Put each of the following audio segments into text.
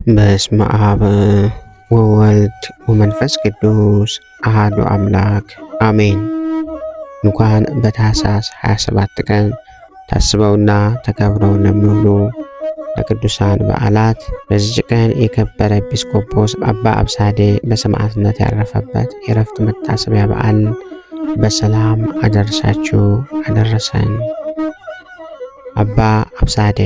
በስመ አብ ወወልድ ወመንፈስ ቅዱስ አሐዱ አምላክ አሜን። እንኳን በታኅሳስ 27 ቀን ታስበውና ተከብረው ለሚውሉ ለቅዱሳን በዓላት በዚች ቀን የከበረ ኤጲስቆጶስ አባ አብሳዴ በሰማዕትነት ያረፈበት የዕረፍቱ መታሰቢያ በዓል በሰላም አደረሳችሁ አደረሰን። አባ አብሳዴ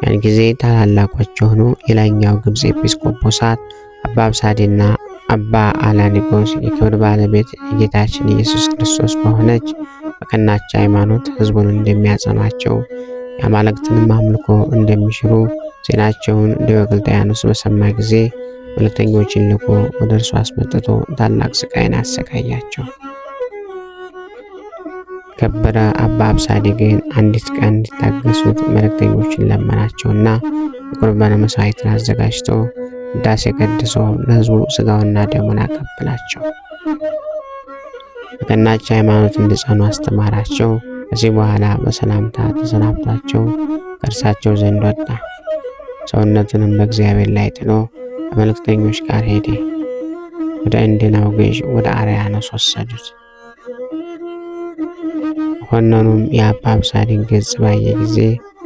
ያን ጊዜ ታላላቆች የሆኑ የላይኛው ግብፅ ኤጲስቆጶሳት አባ አብሳዴና አባ አላኒቆስ የክብር ባለቤት የጌታችን ኢየሱስ ክርስቶስ በሆነች በቀናች ሃይማኖት ሕዝቡን እንደሚያጸኗቸው የአማልክትንም አምልኮ እንደሚሽሩ ዜናቸውን ዲዮቅልጥያኖስ በሰማ ጊዜ መልእክተኞችን ልኮ ወደ እርሱ አስመጥቶ ታላቅ ስቃይን አሰቃያቸው። ከበረ አባ አብሳዴ ግን አንዲት ቀን እንዲታገሱት መልእክተኞችን ለመናቸውና የቁርባን መሥዋዕትን አዘጋጅቶ ቅዳሴ ቀድሶ ለሕዝቡ ሥጋውና ደሙን አቀበላቸው። በቀናች ሃይማኖት እንዲጸኑ አስተማራቸው። ከዚህ በኋላ በሰላምታ ተሰናብቷቸው ከእርሳቸው ዘንድ ወጣ። ሰውነቱንም በእግዚአብሔር ላይ ጥሎ ከመልእክተኞች ጋር ሄደ። ወደ እንዴናው ገዥ ወደ አርያኖስ ወሰዱት። መኮንኑም የአባ አብሳዴን ገጽ ባየ ጊዜ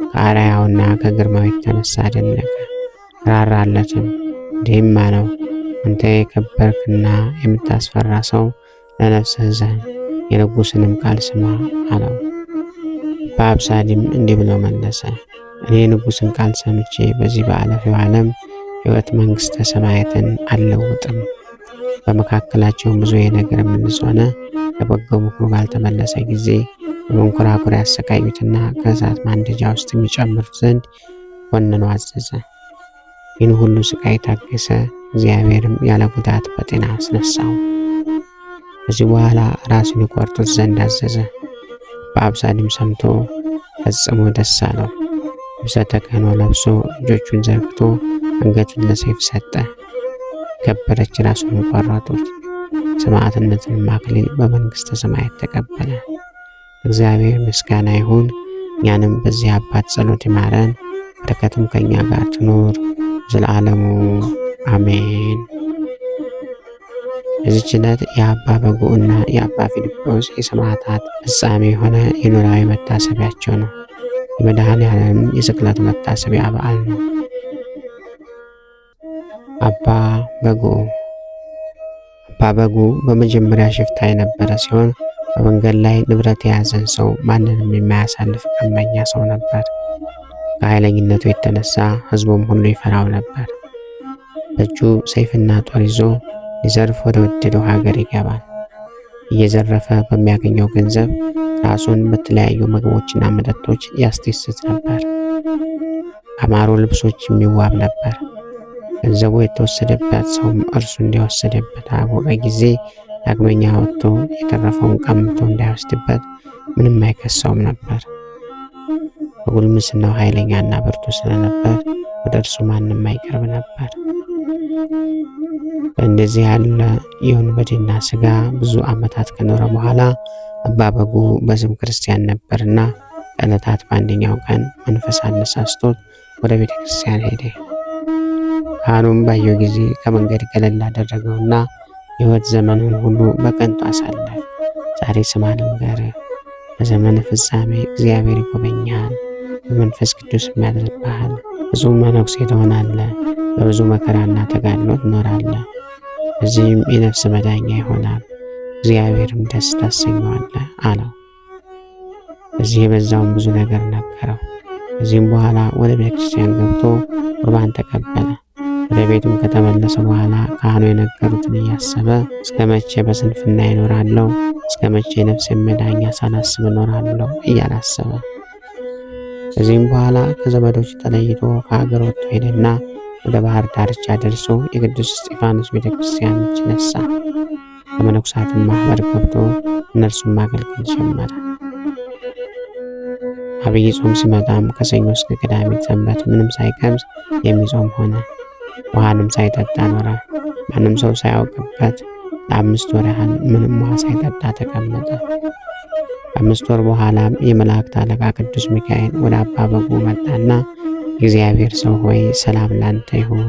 ከአርአያውና ከግርማው የተነሳ አደነቀ፣ ራራለትም። እንዲህም አለው፣ አንተ የከበርክና የምታስፈራ ሰው ለነፍስህ ዘን የንጉሥንም ቃል ስማ አለው። አባ አብሳዴም እንዲህ ብሎ መለሰ፣ እኔ የንጉሥን ቃል ሰምቼ በዚህ በአለፊው ዓለም ሕይወት መንግሥተ ሰማያትን አልለውጥም። በመካከላቸውም ብዙ የነገር ምልስ ሆነ። ለበጎ ምክሩ ባልተመለሰ ጊዜ በመንኮራኩር ያሰቃዩትና ከእሳት ማንደጃ ውስጥ የሚጨምሩት ዘንድ ኮንኖ አዘዘ። ይህን ሁሉ ስቃይ ታገሰ። እግዚአብሔርም ያለ ጉዳት በጤና አስነሳው። ከዚህ በኋላ ራሱን ይቆርጡት ዘንድ አዘዘ። በአብሳዴም ሰምቶ ፈጽሞ ደስ አለው። ልብሰ ተክህኖ ለብሶ እጆቹን ዘርግቶ አንገቱን ለሰይፍ ሰጠ። ከበረች ራሱን ቆረጡት። ሰማዕትነትን አክሊል በመንግሥተ ሰማያት ተቀበለ። እግዚአብሔር ምስጋና ይሁን። እኛንም በዚህ አባት ጸሎት ይማረን፣ በረከቱም ከኛ ጋር ትኖር ዘለዓለሙ አሜን። በዚህች ዕለት የአባ በጉዕና የአባ ፊልጶስ የሰማዕታት ፍጻሜ የሆነ የኖላዊ መታሰቢያቸው ነው። የመድኃኔዓለም የስቅለቱ መታሰቢያ በዓል ነው። አባ በጉዕ በመጀመሪያ ሽፍታ የነበረ ሲሆን በመንገድ ላይ ንብረት የያዘን ሰው ማንንም የማያሳልፍ ቀመኛ ሰው ነበር። ከኃይለኝነቱ የተነሳ ሕዝቡም ሁሉ ይፈራው ነበር። በእጁ ሰይፍና ጦር ይዞ ሊዘርፍ ወደ ወደደው ሀገር ይገባል። እየዘረፈ በሚያገኘው ገንዘብ ራሱን በተለያዩ ምግቦችና መጠጦች ያስደስት ነበር። አማሩ ልብሶች የሚዋብ ነበር። ገንዘቡ የተወሰደበት ሰውም እርሱ እንደወሰደበት አወቀ ጊዜ ዳግመኛ ወጥቶ የተረፈውን ቀምቶ እንዳይወስድበት ምንም አይከሳውም ነበር። በጉልምስናው ኃይለኛና ብርቱ ስለነበር ወደ እርሱ ማንም አይቀርብ ነበር። በእንደዚህ ያለ የወንበዴና ሥጋ ብዙ ዓመታት ከኖረ በኋላ አባ በጉዕ በስም ክርስቲያን ነበርና ከዕለታት በአንደኛው ቀን መንፈስ አነሳስቶት ወደ ቤተ ክርስቲያን ሄደ። ካህኑም ባየው ጊዜ ከመንገድ ገለል አደረገውና የሕይወት ዘመኑን ሁሉ በከንቱ አሳለፈ። ዛሬ ስማ ልንገርህ፣ በዘመን ፍጻሜ እግዚአብሔር ይጎበኛል፣ በመንፈስ ቅዱስ ያድርብሃል። ብዙ መነኩሴ ትሆናለህ፣ በብዙ መከራና ተጋድሎ ትኖራለህ። በዚህም የነፍስ መዳኛ ይሆናል፣ እግዚአብሔርም ደስ ታሰኘዋለህ አለው። በዚህ የበዛውን ብዙ ነገር ነገረው። ከዚህም በኋላ ወደ ቤተ ክርስቲያን ገብቶ ቁርባን ተቀበለ። ወደ ቤቱም ከተመለሰ በኋላ ካህኑ የነገሩትን እያሰበ እስከ መቼ በስንፍና ይኖራለሁ? እስከ መቼ ነፍስ መዳኛ ሳላስብ እኖራለሁ? እያላሰበ ከዚህም በኋላ ከዘመዶች ተለይቶ ከሀገር ወጥቶ ሄደና ወደ ባህር ዳርቻ ደርሶ የቅዱስ እስጢፋኖስ ቤተ ክርስቲያን እጅ ነሳ። ከመነኩሳትን ማኅበር ገብቶ እነርሱም ማገልገል ጀመረ። አብይ ጾም ሲመጣም ከሰኞ እስከ ቅዳሜ ሰንበት ምንም ሳይቀምስ የሚጾም ሆነ። ውሃንም ሳይጠጣ ኖረ። ማንም ሰው ሳያውቅበት ለ5 ወር ያህል ምንም ውሃ ሳይጠጣ ተቀመጠ። 5 ወር በኋላም የመላእክት አለቃ ቅዱስ ሚካኤል ወደ አባ በጉዕ መጣና እግዚአብሔር ሰው ሆይ ሰላም ላንተ ይሁን፣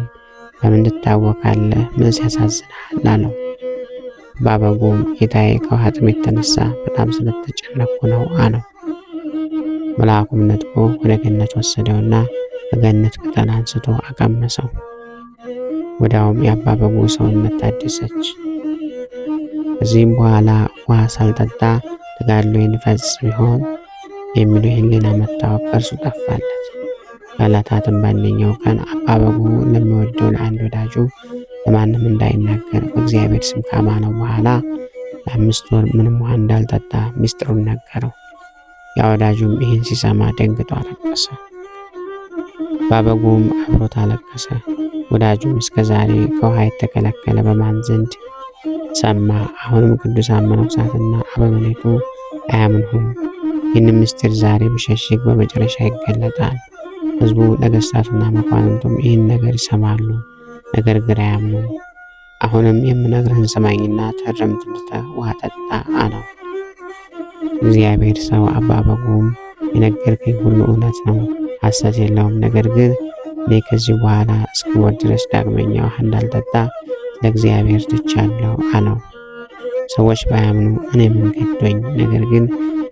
በምን ትታወካለህ? ምንስ ያሳዝንሃል? አለው። አባ በጉም ጌታዬ ከውሃ ጥም የተነሳ በጣም ስለተጨነኩ ነው አለው። መልአኩም ነጥቆ ወደ ገነት ወሰደውና ከገነት ቅጠል አንስቶ አቀመሰው። ወዲያውም የአባ በጉ ሰውነት ታደሰች። ከዚህም በኋላ ውሃ ሳልጠጣ ተጋድሎዬን እፈጽም ይሆን የሚለው የህሊና መታወክ ከእርሱ ጠፋለት። ከዕለታትም በአንደኛው ቀን አባ በጉ ለሚወደው ለአንድ ወዳጁ ለማንም እንዳይናገር በእግዚአብሔር ስም ካማለው በኋላ ለ5 ወር ምንም ውሃ እንዳልጠጣ ምስጢሩን ነገረው። ያ ወዳጁም ይህን ሲሰማ ደንግጦ አለቀሰ። አባ በጉም አብሮት አለቀሰ። ወዳጁም እስከ ዛሬ ከውሃ የተከለከለ በማን ዘንድ ሰማ? አሁንም ቅዱሳን መነኮሳትና አበምኔቱ አያምንሁም። ይህን ምስጢር ዛሬ ብሸሽግ በመጨረሻ ይገለጣል። ሕዝቡ ነገሥታቱና መኳንንቱም ይህን ነገር ይሰማሉ፣ ነገር ግን አያምኑም። አሁንም የምነግርህን ስማኝና ትእረምት ትተህ ውሃ ጠጣ አለው። እግዚአብሔር ሰው አባ በጉም የነገርከኝ ሁሉ እውነት ነው፣ ሐሰት የለውም። ነገር ግን እኔ ከዚህ በኋላ እስክሞት ድረስ ዳግመኛ ውሃ እንዳልጠጣ ለእግዚአብሔር ትቻለሁ አለው። ሰዎች ባያምኑ እኔ ምን ገዶኝ? ነገር ግን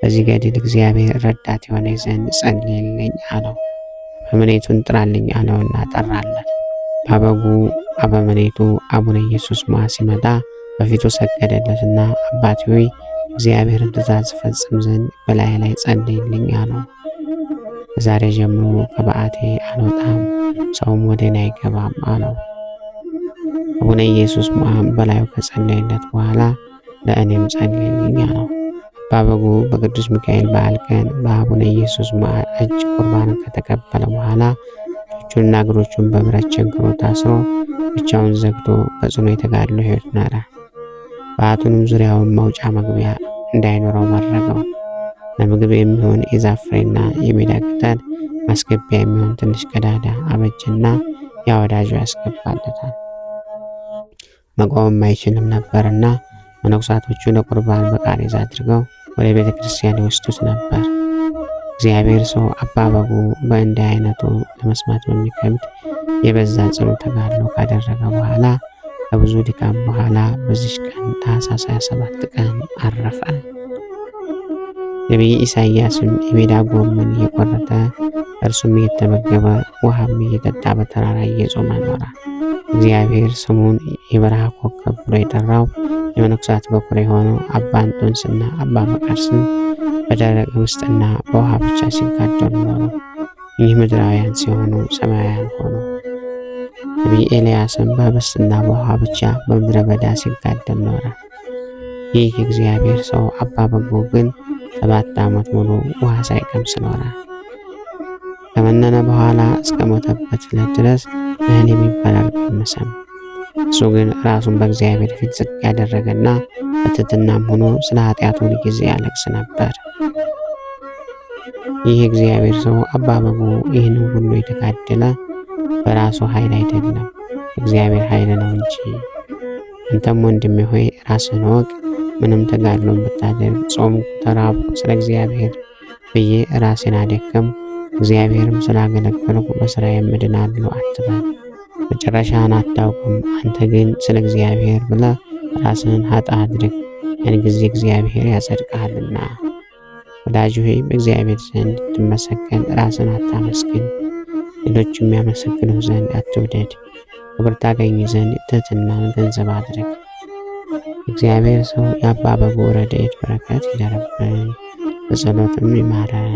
በዚህ ገድል እግዚአብሔር ረዳት የሆነ ዘንድ ጸልይልኝ አለው። አበምኔቱን ጥራልኝ አለውና ጠራለት። አበጉ አበምኔቱ አቡነ ኢየሱስ ሞዐ ሲመጣ በፊቱ ሰገደለትና አባቴ ሆይ እግዚአብሔርን ትእዛዝ ፈጽም ዘንድ በላይ ላይ ጸልይልኝ አለው። ከዛሬ ጀምሮ ከበዓቴ አልወጣም፣ ሰውም ወደ እኔ አይገባም አለው። አቡነ ኢየሱስ ሞዐም በላዩ ከጸለየለት በኋላ ለእኔም ጸልይልኝ አለው። አባ በጉ በቅዱስ ሚካኤል በዓል ቀን በአቡነ ኢየሱስ ሞዐ እጅ ቁርባንን ከተቀበለ በኋላ እጆቹንና እግሮቹን በብረት ቸንክሮ ታስሮ ብቻውን ዘግቶ በጽኑ የተጋድሎ ሕይወት ኖረ። በዓቱንም ዙሪያውን መውጫ መግቢያ እንዳይኖረው መረገው። ለምግብ የሚሆን የዛፍ ፍሬና የሜዳ ቅጠል ማስገቢያ የሚሆን ትንሽ ቀዳዳ አበጀና ያ ወዳጁ ያስገባለታል። መቆምም አይችልም ነበርና መነኮሳቶቹ ለቁርባን በቃሬዛ አድርገው ወደ ቤተ ክርስቲያን ይወስዱት ነበር። እግዚአብሔር ሰው አባ በጉ በእንዲህ አይነቱ ለመስማት በሚከብድ የበዛ ጽኑ ተጋድሎ ካደረገ በኋላ ከብዙ ድካም በኋላ በዚች ቀን ታኅሳስ 27 ቀን አረፈ። ነቢይ ኢሳይያስም የሜዳ ጎመን እየቆረጠ እርሱም እየተመገበ ውሃም እየጠጣ በተራራ እየጾመ ኖረ። እግዚአብሔር ስሙን የበረሃ ኮከብ ብሎ የጠራው የመነኮሳት በኩር የሆነው አባ እንጦንስና አባ መቃርስም በደረቅ ውስጥና በውሃ ብቻ ሲጋደሉ ኖሩ። ይህ ምድራውያን ሲሆኑ ሰማያውያን ሆኑ። ነቢይ ኤልያስም በህብስትና በውሃ ብቻ በምድረ በዳ ሲጋደል ኖረ። ይህ የእግዚአብሔር ሰው አባ በጉ ግን 7 ዓመት ሙሉ ውሃ ሳይቀምስ ኖረ። ከመነነ በኋላ እስከ ሞተበት ዕለት ድረስ እህል የሚባል አልቀመሰም። እሱ ግን ራሱን በእግዚአብሔር ፊት ዝቅ ያደረገና በትሕትናም ሆኖ ስለ ኃጢአቱ ሁልጊዜ ያለቅስ ነበር። ይህ የእግዚአብሔር ሰው አባ በጉ ይህን ሁሉ የተጋደለ በራሱ ኃይል አይደለም፣ እግዚአብሔር ኃይል ነው እንጂ። አንተም ወንድሜ ሆይ ራስህን እወቅ። ምንም ተጋድሎን ብታደርግ፣ ጾምኩ፣ ተራብኩ፣ ስለ እግዚአብሔር ብዬ ራሴን አደከምኩ፣ እግዚአብሔርም ስላገለገልኩ በሥራዬ እድናለሁ አትበል። መጨረሻህን አታውቅም። አንተ ግን ስለ እግዚአብሔር ብለህ ራስህን ኃጥእ አድርግ፣ ያን ጊዜ እግዚአብሔር ያጸድቅሃልና። ወዳጅ ሆይ በእግዚአብሔር ዘንድ ትመሰገን ራስን አታመስግን፣ ሌሎችም የሚያመሰግኑህ ዘንድ አትውደድ። ክብር ታገኝ ዘንድ ትሕትናን ገንዘብ አድርግ። እግዚአብሔር ሰው የአባ በጉ ረድኤት በረከት ይደርብን፣ በጸሎትም ይማረን።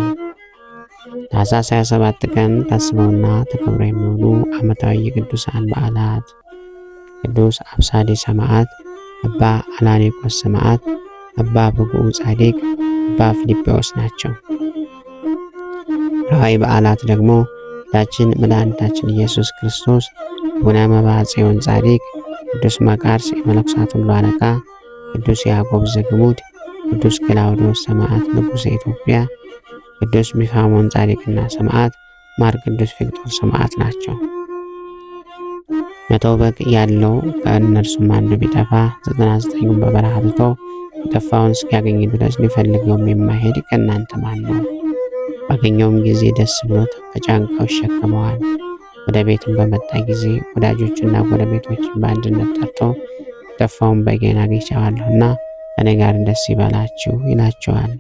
ታኅሳስ 27 ቀን ታስበውና ተከብረው የሚውሉ ዓመታዊ የቅዱሳን በዓላት ቅዱስ አብሳዴ ሰማዕት፣ አባ አላኔቆስ ሰማዕት፣ አባ በጉ ጻድቅ፣ አባ ፊልጶስ ናቸው። ወርኃዊ በዓላት ደግሞ ጌታችን መድኃኒታችን ኢየሱስ ክርስቶስ፣ አቡነ መብዓ ጽዮን ጻድቅ፣ ቅዱስ መቃርስ የመነኮሳት ሁሉ አለቃ፣ ቅዱስ ያዕቆብ ዘግሙድ፣ ቅዱስ ገላውዴዎስ ሰማዕት ንጉሠ ኢትዮጵያ፣ ቅዱስ ቢፋሞን ጻድቅና ሰማዕት፣ ማር ቅዱስ ፊቅጦር ሰማዕት ናቸው። 100 በግ ያለው ከእነርሱም አንዱ ቢጠፋ 99ን በበረሃ ትቶ የጠፋውን እስኪያገኝ ድረስ ሊፈልገውም የማይሄድ ከእናንተ ማን ነው? ባገኘውም ጊዜ ደስ ብሎት በጫንቃው ይሸከመዋል። ወደ ቤትም በመጣ ጊዜ ወዳጆቹና ጎረቤቶችን በአንድነት ጠርቶ የጠፋውን በጌን አግኝቼዋለሁና ከእኔ ጋር ደስ ይበላችሁ ይላቸዋል።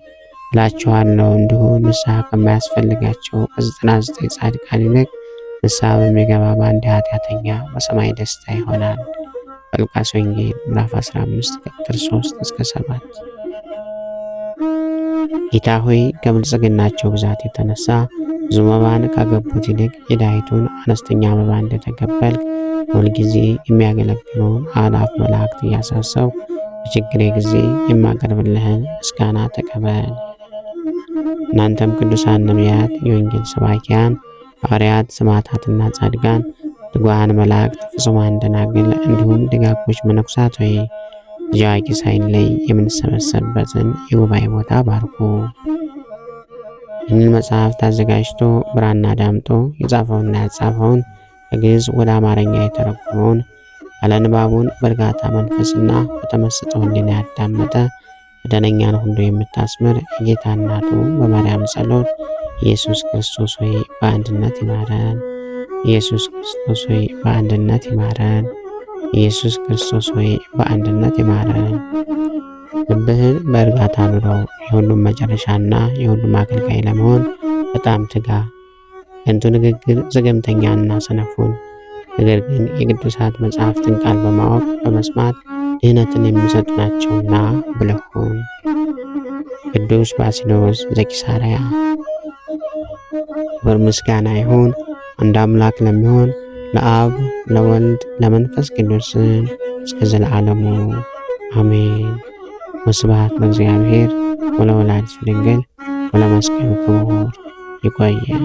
እላችኋለሁ እንዲሁ ንስሐ ከማያስፈልጋቸው ከ99 ጻድቃን ይልቅ ንስሐ በሚገባ በአንድ ኃጢአተኛ በሰማይ ደስታ ይሆናል። በሉቃስ ወንጌል ምዕራፍ 15 ቁጥር 3 እስከ 7። ጌታ ሆይ ከብልጽግናቸው ብዛት የተነሳ ብዙ መባን ካገቡት ይልቅ የድሃይቱን አነስተኛ መባ እንደተቀበልክ ሁልጊዜ የሚያገለግሉን አእላፍ መላእክት እያሳሰብ በችግሬ ጊዜ የማቀርብልህን ምስጋና ተቀበል። እናንተም ቅዱሳን ነቢያት፣ የወንጌል ሰባኪያን ሐዋርያት፣ ሰማዕታትና ጻድቃን፣ ትጉሃን መላእክት፣ ፍጹማን ደናግል እንዲሁም ደጋጎች መነኮሳት ሆይ ልጅ አዋቂ ሳይለይ የምንሰበሰብበትን የጉባኤ ቦታ ባርኩ። ይህንን መጽሐፍት አዘጋጅቶ ብራና ዳምጦ የጻፈውና ያጻፈውን ከግዕዝ ወደ አማርኛ የተረጎመውን ያለንባቡን በእርጋታ መንፈስና በተመስጦ ሕሊና ያዳመጠ በደለኛን ሁሉ የምታስምር የጌታ እናቱ በማርያም ጸሎት ኢየሱስ ክርስቶስ ሆይ በአንድነት ይማረን። ኢየሱስ ክርስቶስ ሆይ በአንድነት ይማረን። ኢየሱስ ክርስቶስ ሆይ በአንድነት ይማረን። ልብህን በእርጋታ ኑረው። የሁሉም መጨረሻና የሁሉም አገልጋይ ለመሆን በጣም ትጋ። ከንቱ ንግግር ዘገምተኛና ሰነፉን ነገር ግን የቅዱሳት መጽሐፍትን ቃል በማወቅ በመስማት ድህነትን የሚሰጡ ናቸውና ብልህ ሁን። ቅዱስ ባስልዮስ ዘቂሳርያ። ክብር ምስጋና ይሁን አንድ አምላክ ለሚሆን ለአብ ለወልድ ለመንፈስ ቅዱስ እስከ ዘለዓለሙ አሜን። ወስብሐት ለእግዚአብሔር ወለወላዲቱ ድንግል ወለመስቀሉ ክቡር። ይቆየን።